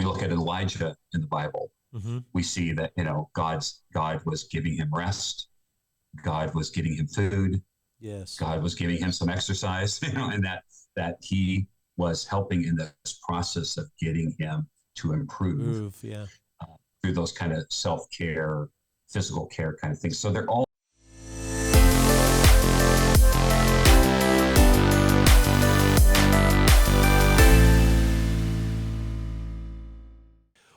we look at Elijah in the Bible, we see that, God was giving him rest. God was giving him food. Yes. God was giving him some exercise, and that he was helping in this process of getting him to improve through those kind of self-care, physical care kind of things. So they're all.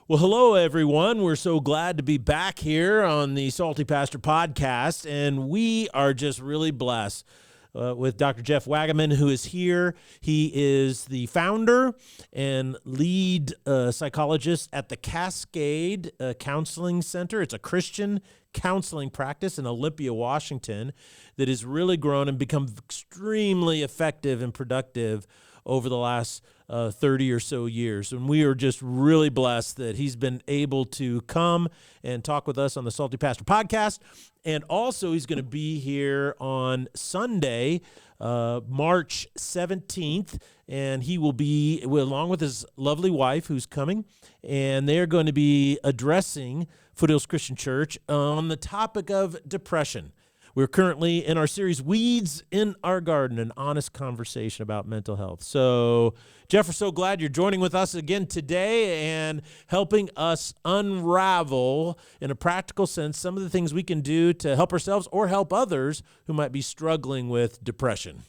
Well, hello, everyone. We're so glad to be back here on the Salty Pastor podcast, and we are just really blessed with Dr. Jeff Wagaman, who is here. He is the founder and lead psychologist at the Cascade Counseling Center. It's a Christian counseling practice in Olympia, Washington, that has really grown and become extremely effective and productive over the last 30 or so years. And we are just really blessed that he's been able to come and talk with us on the Salty Pastor podcast. And also he's going to be here on Sunday, March 17th, and he will be along with his lovely wife who's coming, and they're going to be addressing Foothills Christian Church on the topic of depression. We're currently in our series, Weeds in Our Garden, an honest conversation about mental health. So, Jeff, we're so glad you're joining with us again today and helping us unravel, in a practical sense, some of the things we can do to help ourselves or help others who might be struggling with depression.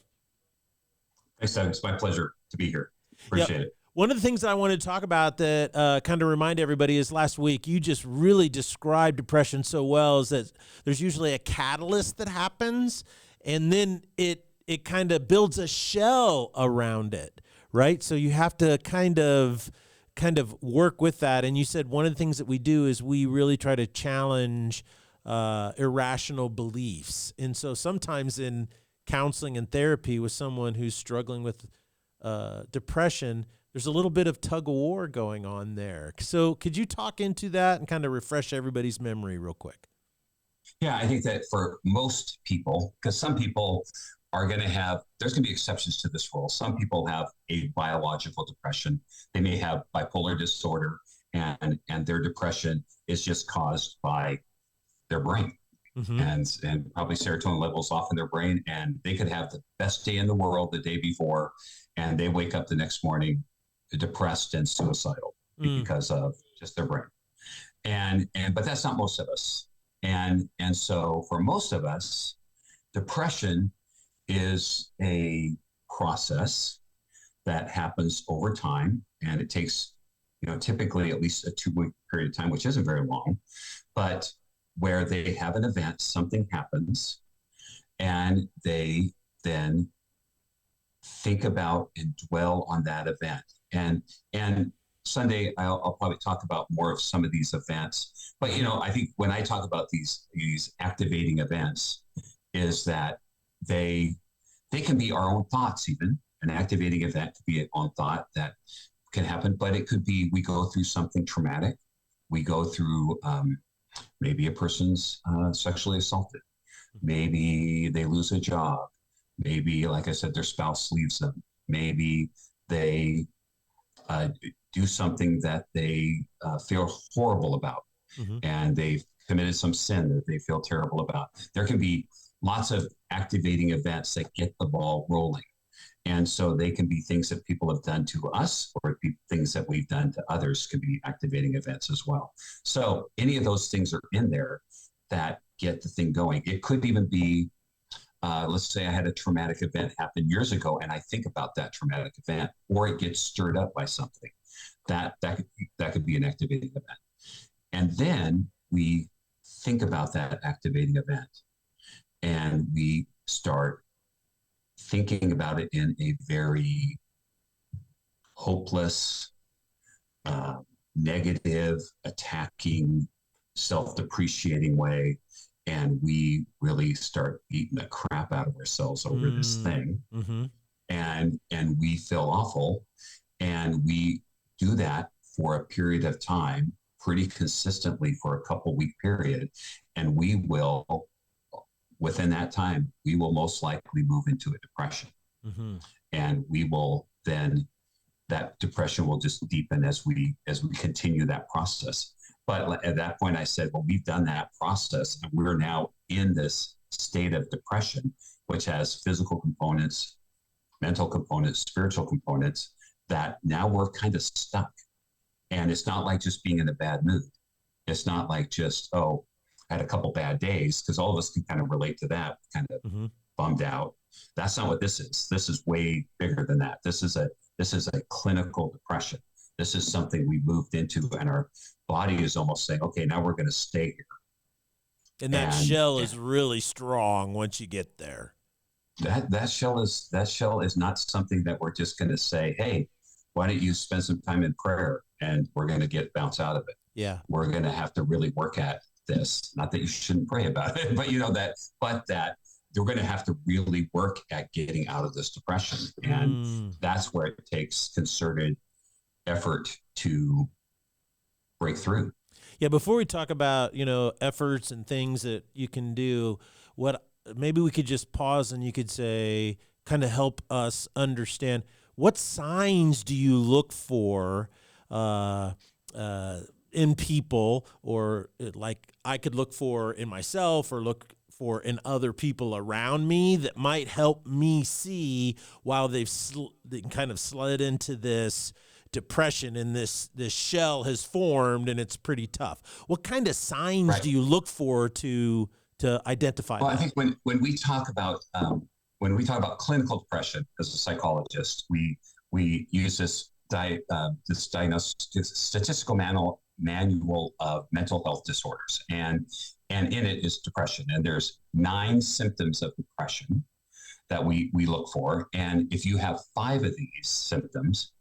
Thanks, Doug. It's my pleasure to be here. Appreciate it. One of the things that I wanted to talk about that kind of remind everybody is last week, you just really described depression so well, is that there's usually a catalyst that happens, and then it kind of builds a shell around it, right? So you have to kind of work with that. And you said one of the things that we do is we really try to challenge irrational beliefs. And so sometimes in counseling and therapy with someone who's struggling with depression, there's a little bit of tug of war going on there. So could you talk into that and kind of refresh everybody's memory real quick? Yeah, I think that for most people, because some people are going to have, there's going to be exceptions to this rule. Some people have a biological depression. They may have bipolar disorder, and their depression is just caused by their brain. And probably serotonin levels off in their brain, and they could have the best day in the world the day before, and they wake up the next morning depressed and suicidal because of just their brain. But that's not most of us. And so for most of us, depression is a process that happens over time, and it takes, typically at least a 2-week period of time, which isn't very long, but where they have an event, something happens, and they then think about and dwell on that event. And Sunday, I'll probably talk about more of some of these events. But, I think when I talk about these activating events, is that they can be our own thoughts even. An activating event could be an own thought that can happen, but it could be we go through something traumatic. We go through maybe a person's sexually assaulted. Maybe they lose a job. Maybe, like I said, their spouse leaves them. Maybe they do something that they feel horrible about, and they've committed some sin that they feel terrible about. There can be lots of activating events that get the ball rolling. And so they can be things that people have done to us, or things that we've done to others can be activating events as well. So any of those things are in there that get the thing going. It could even be, let's say I had a traumatic event happen years ago, and I think about that traumatic event, or it gets stirred up by something. That could be an activating event. And then we think about that activating event, and we start thinking about it in a very hopeless, negative, attacking, self-depreciating way. And we really start beating the crap out of ourselves over this thing. And we feel awful. And we do that for a period of time, pretty consistently for a couple-week period. And we will, within that time, we will most likely move into a depression. And we will then that depression will just deepen as we continue that process. But at that point, I said, well, we've done that process, and we're now in this state of depression, which has physical components, mental components, spiritual components, that now we're kind of stuck. And it's not like just being in a bad mood. It's not like just, oh, I had a couple bad days, because all of us can kind of relate to that, kind of bummed out. That's not what this is. This is way bigger than that. This is a clinical depression. This is something we moved into, and our body is almost saying, okay, now we're going to stay here. And that shell is really strong once you get there. That shell is not something that we're just going to say, hey, why don't you spend some time in prayer and we're going to bounce out of it. Yeah. We're going to have to really work at this. Not that you shouldn't pray about it, but that you're going to have to really work at getting out of this depression. And that's where it takes concerted effort to break through. Yeah. Before we talk about, efforts and things that you can do, maybe we could just pause and you could say, kind of help us understand, what signs do you look for in people, or like I could look for in myself or look for in other people around me, that might help me see while they kind of slid into this depression and this shell has formed and it's pretty tough? What kind of signs do you look for to identify that? I think when we talk about clinical depression as a psychologist, we use this statistical manual of mental health disorders, and in it is depression. And there's 9 symptoms of depression that we look for. And if you have 5 of these symptoms,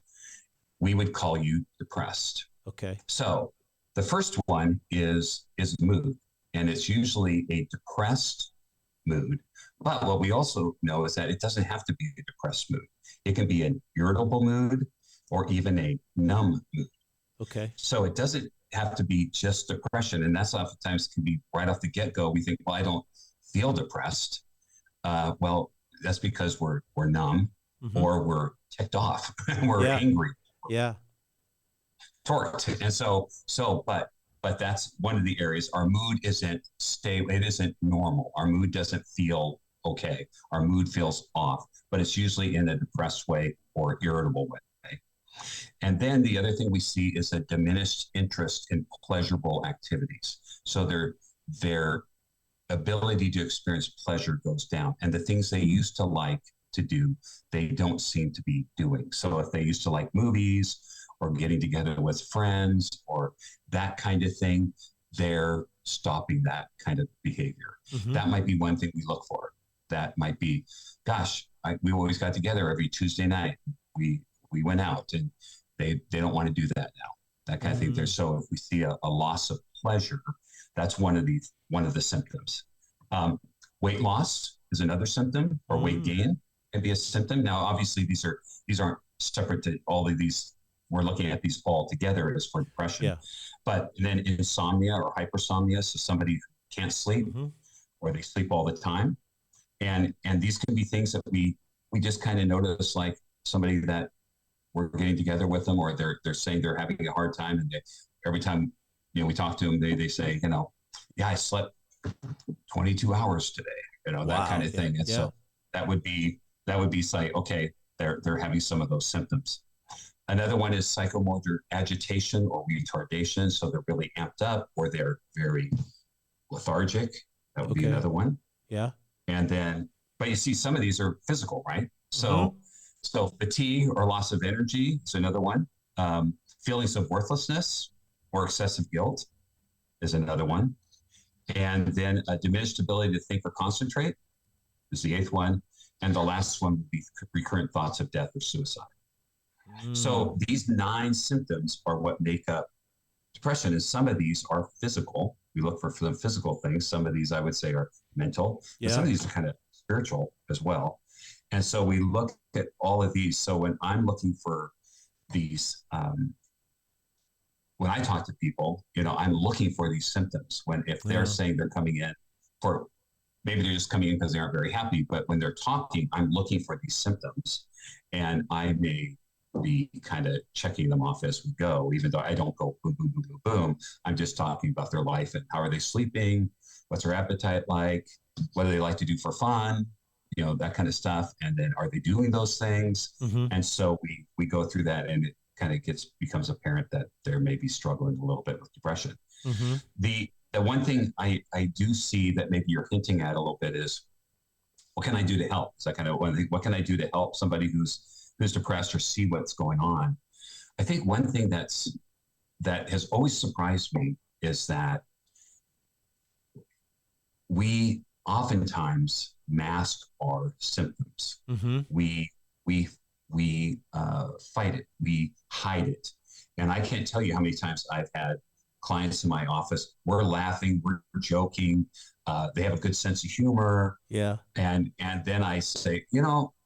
we would call you depressed. Okay. So the first one is mood, and it's usually a depressed mood. But what we also know is that it doesn't have to be a depressed mood. It can be an irritable mood or even a numb mood. Okay. So it doesn't have to be just depression. And that's oftentimes can be right off the get-go. We think, well, I don't feel depressed. Well, that's because we're numb or we're ticked off. We're angry. Yeah. Torqued. And but that's one of the areas. Our mood isn't stable. It isn't normal. Our mood doesn't feel okay. Our mood feels off, but it's usually in a depressed way or irritable way. And then the other thing we see is a diminished interest in pleasurable activities. So their ability to experience pleasure goes down, and the things they used to like to do, they don't seem to be doing. So if they used to like movies or getting together with friends or that kind of thing, they're stopping that kind of behavior. That might be one thing we look for. That might be, gosh, we always got together every Tuesday night. We went out, and they don't want to do that now. That kind of thing. So if we see a loss of pleasure, that's one of the symptoms. Weight loss is another symptom, or weight gain can be a symptom. Now, obviously, these aren't separate to all of these. We're looking at these all together as for depression. Yeah. But then insomnia or hypersomnia, so somebody who can't sleep or they sleep all the time. And these can be things that we just kind of notice, like somebody that we're getting together with them, or they're saying they're having a hard time, and every time we talk to them, they say, yeah, I slept 22 hours today, that kind of thing. And so that would be like, okay, they're having some of those symptoms. Another one is psychomotor agitation or retardation. So they're really amped up, or they're very lethargic. That would be another one. Yeah. And then, but you see, some of these are physical, right? So fatigue or loss of energy is another one. Feelings of worthlessness or excessive guilt is another one. And then a diminished ability to think or concentrate is the 8th one. And the last one would be recurrent thoughts of death or suicide. So these 9 symptoms are what make up depression. And some of these are physical. We look for the physical things. Some of these, I would say, are mental. But some of these are kind of spiritual as well. And so we look at all of these. So when I'm looking for these, when I talk to people, I'm looking for these symptoms. If they're saying they're coming in for, maybe they're just coming in because they aren't very happy, but when they're talking, I'm looking for these symptoms, and I may be kind of checking them off as we go, even though I don't go boom, boom, boom, boom, boom. I'm just talking about their life and how are they sleeping? What's their appetite like? What do they like to do for fun? That kind of stuff. And then are they doing those things? Mm-hmm. And so we go through that, and it kind of becomes apparent that they're maybe struggling a little bit with depression. Mm-hmm. The one thing I do see that maybe you're hinting at a little bit is, what can I do to help? So I kind of want to think, what can I do to help somebody who's depressed or see what's going on? I think one thing that has always surprised me is that we oftentimes mask our symptoms. Mm-hmm. We fight it. We hide it. And I can't tell you how many times I've had clients in my office. We're laughing, we're joking. They have a good sense of humor. Yeah. And then I say,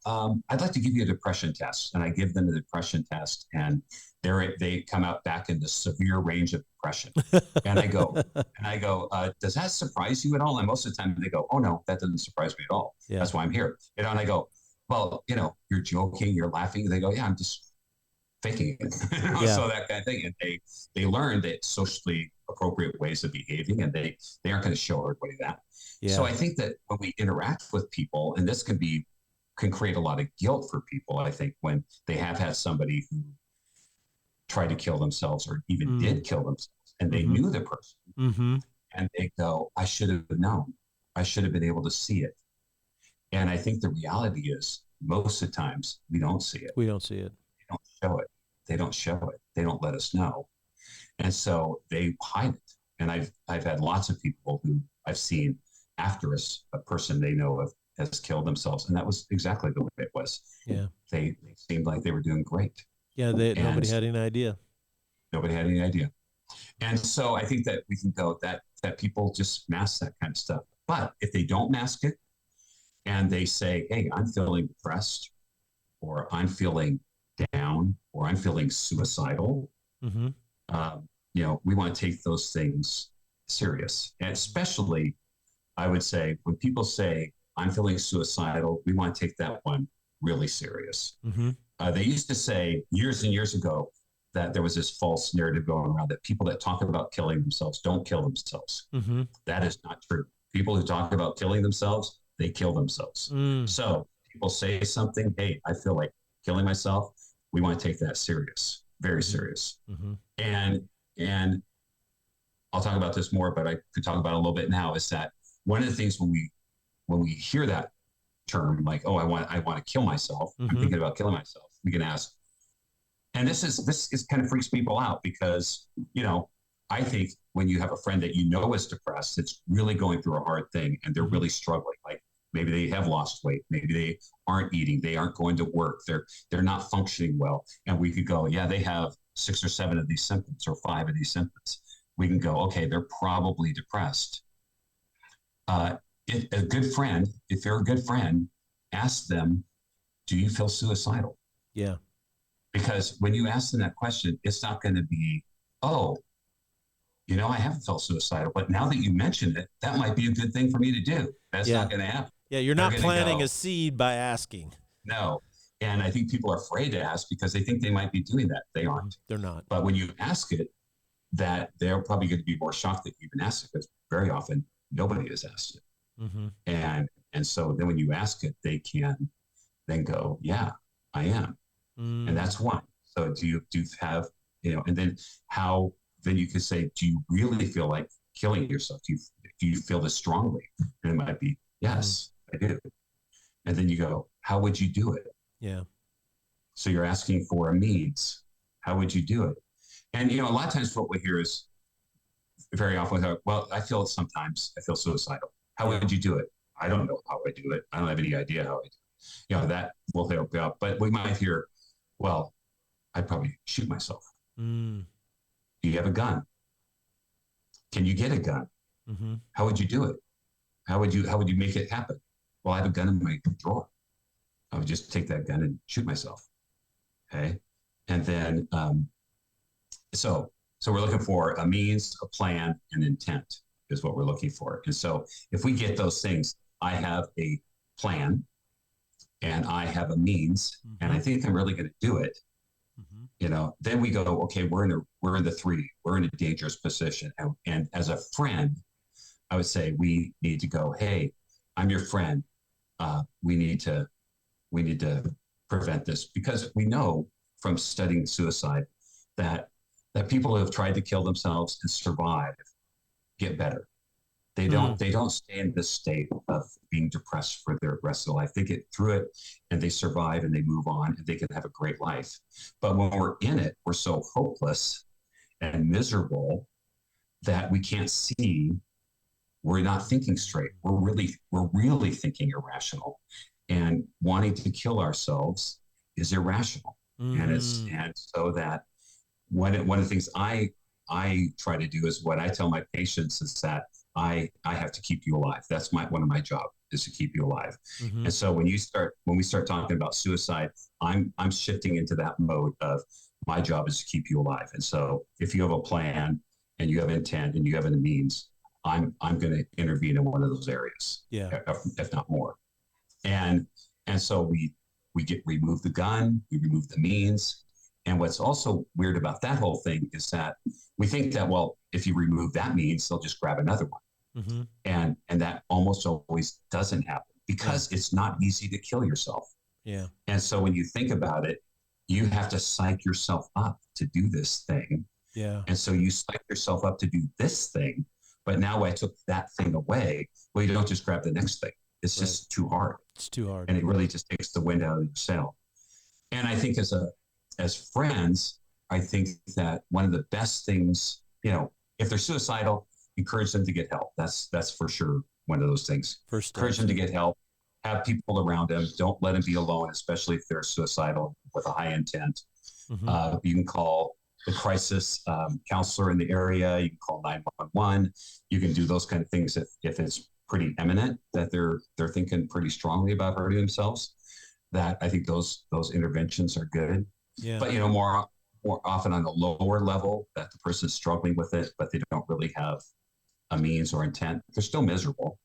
I'd like to give you a depression test. And I give them the depression test, and they come out back in the severe range of depression. And I go, does that surprise you at all? And most of the time they go, oh no, that doesn't surprise me at all. Yeah. That's why I'm here. And I go, well, you're joking, you're laughing. They go, yeah, I'm just faking it. Yeah. So that kind of thing. And they learn that socially appropriate ways of behaving, and they aren't going to show everybody that. Yeah. So I think that when we interact with people, and this can create a lot of guilt for people, I think, when they have had somebody who tried to kill themselves or even did kill themselves, and they knew the person, and they go, I should have known. I should have been able to see it. And I think the reality is, most of the times we don't see it. We don't see it. They don't show it. They don't show it. They don't let us know. And so they hide it. And I've had lots of people who I've seen after a person they know of has killed themselves. And that was exactly the way it was. Yeah. They seemed like they were doing great. Yeah. Nobody had any idea. Nobody had any idea. And so I think that we can go that people just mask that kind of stuff. But if they don't mask it, and they say, hey, I'm feeling depressed, or I'm feeling down, or I'm feeling suicidal, we want to take those things serious. And especially, I would say, when people say, I'm feeling suicidal, we want to take that one really serious. They used to say years and years ago that there was this false narrative going around that people that talk about killing themselves don't kill themselves. That is not true. People who talk about killing themselves, they kill themselves. So people say something, hey, I feel like killing myself. We want to take that serious, very serious. And I'll talk about this more, but I could talk about it a little bit now, is that one of the things when we hear that term, like, oh, I want to kill myself, I'm thinking about killing myself, we can ask, and this is kind of freaks people out, because, I think when you have a friend that is depressed, it's really going through a hard thing, and they're really struggling. Like, maybe they have lost weight, maybe they aren't eating, they aren't going to work, they're not functioning well. And we could go, yeah, they have 6 or 7 of these symptoms, or 5 of these symptoms. We can go, okay, they're probably depressed. If you're a good friend, ask them, do you feel suicidal? Yeah. Because when you ask them that question, it's not going to be, oh, I haven't felt suicidal, but now that you mentioned it, that might be a good thing for me to do. That's not going to happen. Yeah, you're not planting a seed by asking. No. And I think people are afraid to ask because they think they might be doing that. They aren't. They're not. But when you ask it, that they're probably going to be more shocked that you even asked it, because very often nobody has asked it. And so then when you ask it, they can then go, yeah, I am. And that's one. So do you have, and then then you could say, do you really feel like killing yourself? Do you feel this strongly? And it might be, yes, I do. And then you go, how would you do it? Yeah. So you're asking for a means. How would you do it? And, a lot of times what we hear is very often, well, I feel suicidal. How would you do it? I don't know how I do it. I don't have any idea how I do it. That will help out. But we might hear, well, I'd probably shoot myself. Do you have a gun? Can you get a gun? How would you do it? How would you make it happen? Well, I have a gun in my drawer. I would just take that gun and shoot myself. Okay. And then, so we're looking for a means, a plan, and intent is what we're looking for. And so if we get those things, I have a plan and I have a means, and I think I'm really going to do it. Then we go, okay, we're in the three, we're in a dangerous position. And as a friend, I would say we need to go, hey, I'm your friend. We need to prevent this, because we know from studying suicide that people who have tried to kill themselves and survive get better. They don't stay in this state of being depressed for their rest of their life. They get through it and they survive and they move on and they can have a great life. But when we're in it, we're so hopeless and miserable that we can't see. We're not thinking straight. We're really thinking irrational, and wanting to kill ourselves is irrational. And so that one of the things I try to do is, what I tell my patients is that I have to keep you alive. That's one of my job, is to keep you alive. And so when we start talking about suicide, I'm shifting into that mode of, my job is to keep you alive. And so if you have a plan and you have intent and you have the means, I'm going to intervene in one of those areas, if not more. And so we remove the gun, we remove the means. And what's also weird about that whole thing is that we think that, well, if you remove that means, they'll just grab another one. And that almost always doesn't happen, because it's not easy to kill yourself. And so when you think about it, you have to psych yourself up to do this thing. And so you psych yourself up to do this thing. But now I took that thing away. Well, you don't just grab the next thing. It's just too hard. It's too hard. And it really just takes the wind out of your sail. And I think as friends, I think that one of the best things, if they're suicidal, encourage them to get help. That's for sure one of those things. Encourage them to get help. Have people around them. Don't let them be alone, especially if they're suicidal with a high intent. You can call the crisis counselor in the area. You can call 911. You can do those kind of things if it's pretty imminent that they're thinking pretty strongly about hurting themselves. That I think those interventions are good. But more often on the lower level, that the person is struggling with it, but they don't really have a means or intent. They're still miserable.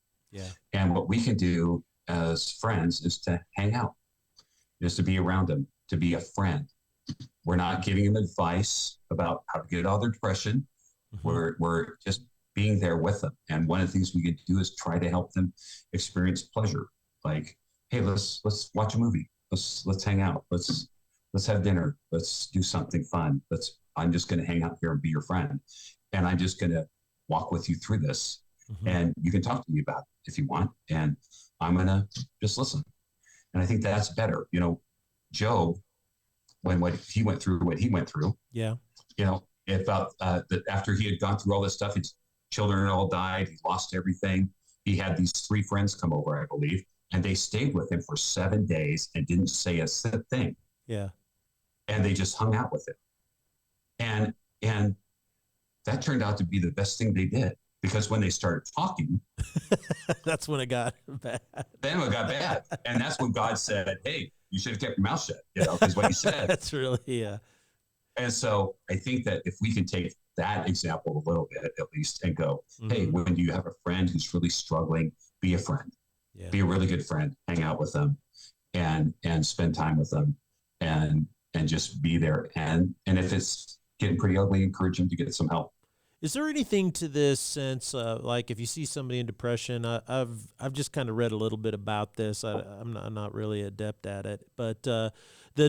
And what we can do as friends is to hang out, is to be around them, to be a friend. We're not giving them advice about how to get out of their depression. We're just being there with them. And one of the things we can do is try to help them experience pleasure. Like, hey, let's watch a movie. Let's hang out. Let's have dinner. Let's do something fun. I'm just going to hang out here and be your friend. And I'm just going to walk with you through this. And you can talk to me about it if you want. And I'm going to just listen. And I think that's better. Job, when he went through what he went through, it felt that after he had gone through all this stuff, his children all died. He lost everything. He had these 3 friends come over, I believe, and they stayed with him for 7 days and didn't say a thing. And they just hung out with him. And that turned out to be the best thing they did, because when they started talking, that's when it got bad. Then it got bad. And that's when God said, hey, you should have kept your mouth shut, is what he said. That's really, And so I think that if we can take that example a little bit, at least, and go, hey, when you have a friend who's really struggling, be a friend, be a really good friend, hang out with them and spend time with them and just be there. And if it's getting pretty ugly, encourage them to get some help. Is there anything to this sense, like if you see somebody in depression, I've just kind of read a little bit about this. I'm not really adept at it, but the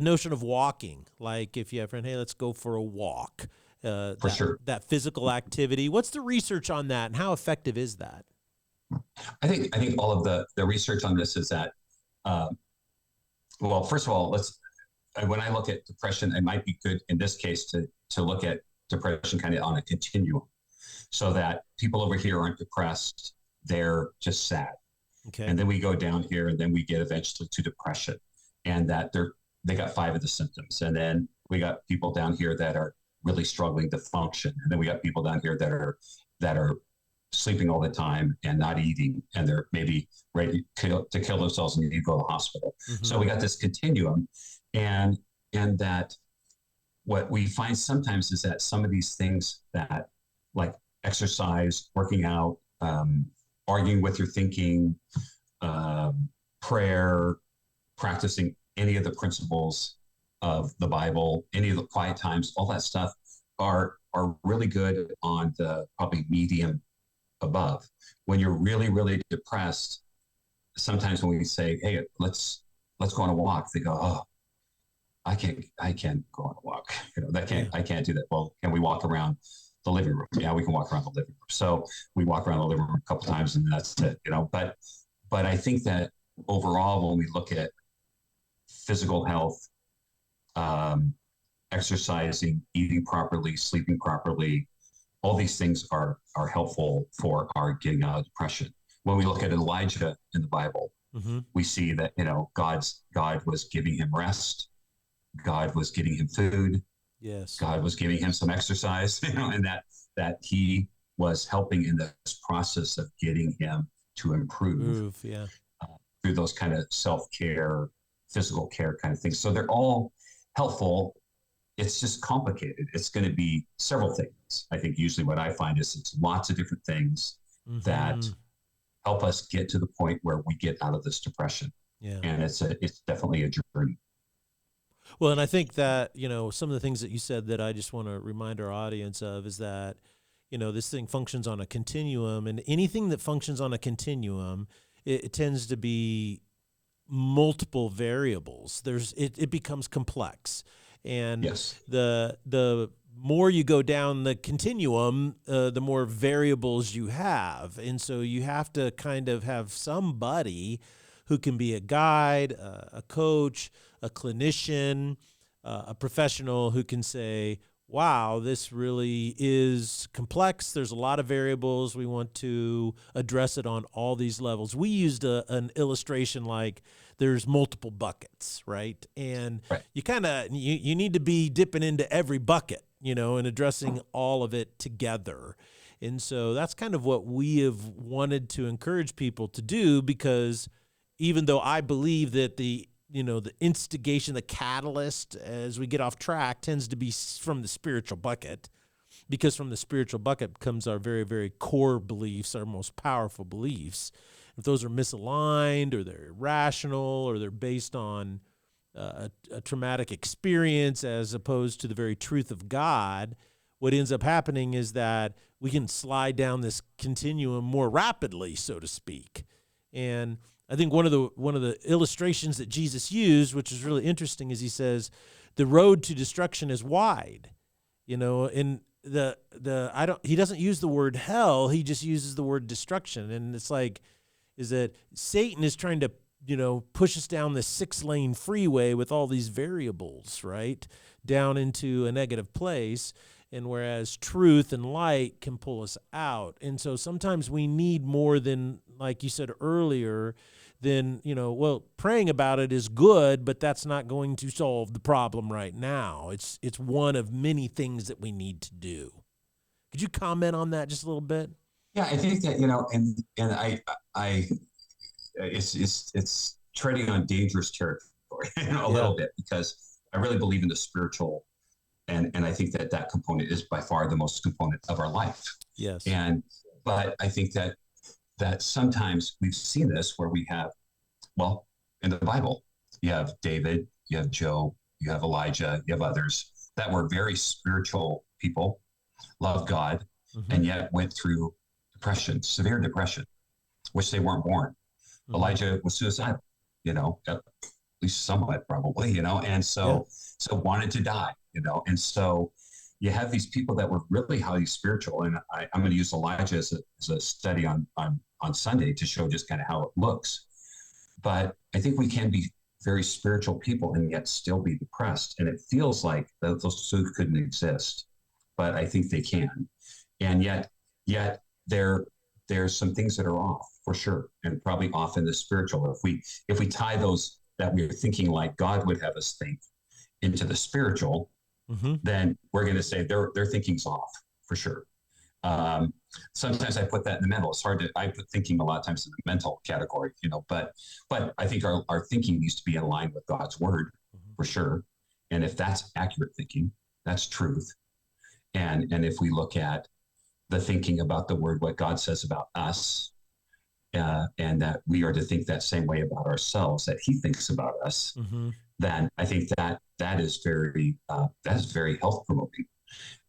notion of walking, like if you have a friend, hey, let's go for a walk, for sure, that physical activity. What's the research on that, and how effective is that? I think all of the research on this is that, well, first of all, when I look at depression, it might be good in this case to look at depression kind of on a continuum, so that people over here aren't depressed, they're just sad. And then we go down here and then we get eventually to depression, and that they got 5 of the symptoms. And then we got people down here that are really struggling to function. And then we got people down here that are sleeping all the time and not eating, and they're maybe ready to kill themselves and need to go to the hospital. So we got this continuum, and that what we find sometimes is that some of these things that, like exercise, working out, arguing with your thinking, prayer, practicing any of the principles of the Bible, any of the quiet times, all that stuff are really good on the probably medium above. When you're really, really depressed, sometimes when we say, "Hey, let's go on a walk," they go, "Oh, I can't go on a walk. Yeah. I can't do that." Well, can we walk around the living room? Yeah, we can walk around the living room. So we walk around the living room a couple times and that's it. But I think that overall, when we look at physical health, um, exercising, eating properly, sleeping properly, all these things are helpful for our getting out of depression. When we look at Elijah in the Bible, Mm-hmm. we see that God was giving him rest, God was getting him food, Yes. God was giving him some exercise, and that he was helping in this process of getting him to improve Proof. Yeah. uh, through those kind of self-care, physical care kind of things. So they're all helpful. It's just complicated. It's going to be several things. I think usually what I find is it's lots of different things that Mm-hmm. help us get to the point where we get out of this depression. Yeah. And it's definitely a journey. Well, and I think that, some of the things that you said that I just want to remind our audience of is that, this thing functions on a continuum, and anything that functions on a continuum, it tends to be multiple variables. It becomes complex. And Yes. the more you go down the continuum, the more variables you have. And so you have to kind of have somebody who can be a guide, a coach, a clinician, a professional who can say, wow, this really is complex. There's a lot of variables. We want to address it on all these levels. We used an illustration like there's multiple buckets, right? And Right. you need to be dipping into every bucket, and addressing all of it together. And so that's kind of what we have wanted to encourage people to do, because even though I believe that the instigation, the catalyst as we get off track tends to be from the spiritual bucket, because from the spiritual bucket comes our very, very core beliefs, our most powerful beliefs. If those are misaligned or they're irrational or they're based on a traumatic experience as opposed to the very truth of God, what ends up happening is that we can slide down this continuum more rapidly, so to speak. And I think one of the illustrations that Jesus used, which is really interesting, is he says the road to destruction is wide, and he doesn't use the word hell, he just uses the word destruction. And it's like, is that Satan is trying to, push us down this 6-lane freeway with all these variables, right, down into a negative place. And whereas truth and light can pull us out. And so sometimes we need more than, like you said earlier, than, praying about it is good, but that's not going to solve the problem right now. It's one of many things that we need to do. Could you comment on that just a little bit? Yeah, I think that, and I it's treading on dangerous territory, a Yeah. little bit, because I really believe in the spiritual, and I think that component is by far the most component of our life. Yes. But I think that sometimes we've seen this where we have, well, in the Bible, you have David, you have Job, you have Elijah, you have others that were very spiritual people, loved God, Mm-hmm. and yet went through depression, severe depression, which they weren't born. Mm-hmm. Elijah was suicidal, at least somewhat probably, and so wanted to die, and so you have these people that were really highly spiritual. And I'm going to use Elijah as a study on Sunday to show just kind of how it looks. But I think we can be very spiritual people and yet still be depressed. And it feels like those two couldn't exist, but I think they can. And yet there's some things that are off for sure, and probably off in the spiritual. If we tie those that we're thinking like God would have us think into the spiritual, Mm-hmm. then we're going to say their thinking's off for sure. Sometimes I put that in the mental. It's hard to, I put thinking a lot of times in the mental category, but I think our thinking needs to be in line with God's word for sure. And if that's accurate thinking, that's truth. And if we look at the thinking about the word, what God says about us, and that we are to think that same way about ourselves that he thinks about us, Mm-hmm. then I think that is very health promoting.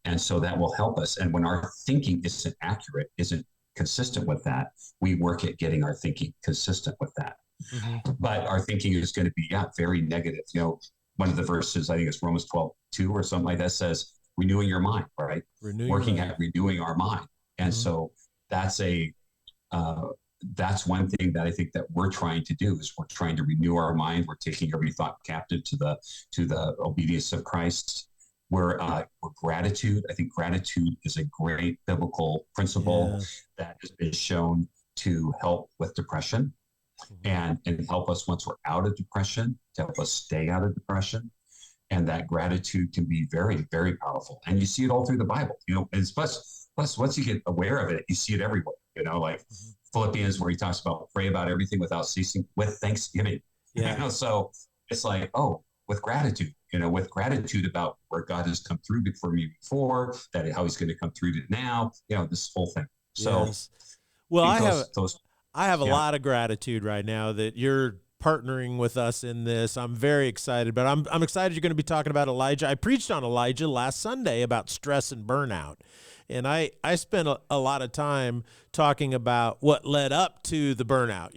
And so that will help us. And when our thinking isn't accurate, isn't consistent with that, we work at getting our thinking consistent with that. Mm-hmm. But our thinking is going to be, very negative. One of the verses, I think it's Romans 12:2 or something like that, says, renewing your mind, right? Working at renewing our mind. And so that's that's one thing that I think that we're trying to do is we're trying to renew our mind. We're taking every thought captive to the obedience of Christ. We're gratitude. I think gratitude is a great biblical principle that has been shown to help with depression and help us once we're out of depression, to help us stay out of depression. And that gratitude can be very, very powerful. And you see it all through the Bible, and plus once you get aware of it, you see it everywhere, like Philippians, where he talks about pray about everything without ceasing with thanksgiving. Yeah. So it's like, with gratitude, with gratitude about where God has come through for me before, that how he's going to come through to now, this whole thing. So, well, I have a lot of gratitude right now that you're partnering with us in this. I'm very excited, but I'm excited you're going to be talking about Elijah. I preached on Elijah last Sunday about stress and burnout. And I spent a lot of time talking about what led up to the burnout,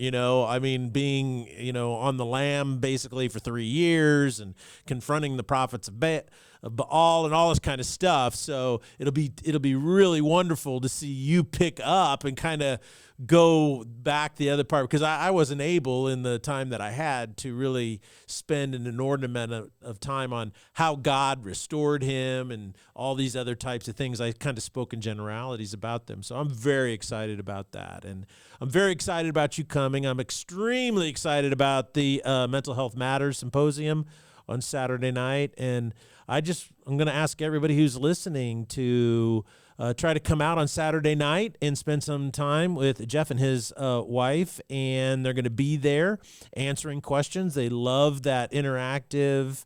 being, on the lam basically for 3 years and confronting the prophets of Baal and all this kind of stuff. So it'll be really wonderful to see you pick up and kind of go back the other part, because I wasn't able in the time that I had to really spend an inordinate amount of time on how God restored him and all these other types of things. I kind of spoke in generalities about them. So I'm very excited about that. And I'm very excited about you coming. I'm extremely excited about the Mental Health Matters Symposium on Saturday night. And I'm going to ask everybody who's listening to try to come out on Saturday night and spend some time with Jeff and his wife, and they're going to be there answering questions. They love that interactive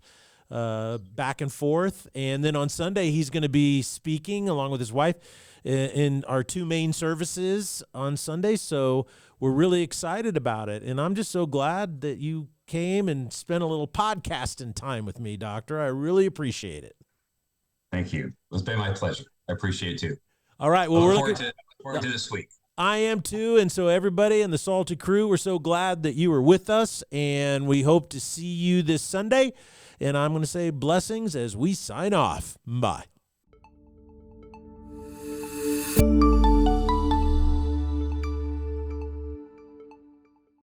back and forth. And then on Sunday, he's going to be speaking along with his wife in our 2 main services on Sunday. So we're really excited about it. And I'm just so glad that you came and spent a little podcasting time with me, Doctor. I really appreciate it. Thank you. It's been my pleasure. I appreciate it too. All right. Well, we're looking forward to this week. I am too. And so everybody in the Salty crew, we're so glad that you were with us, and we hope to see you this Sunday. And I'm going to say blessings as we sign off. Bye.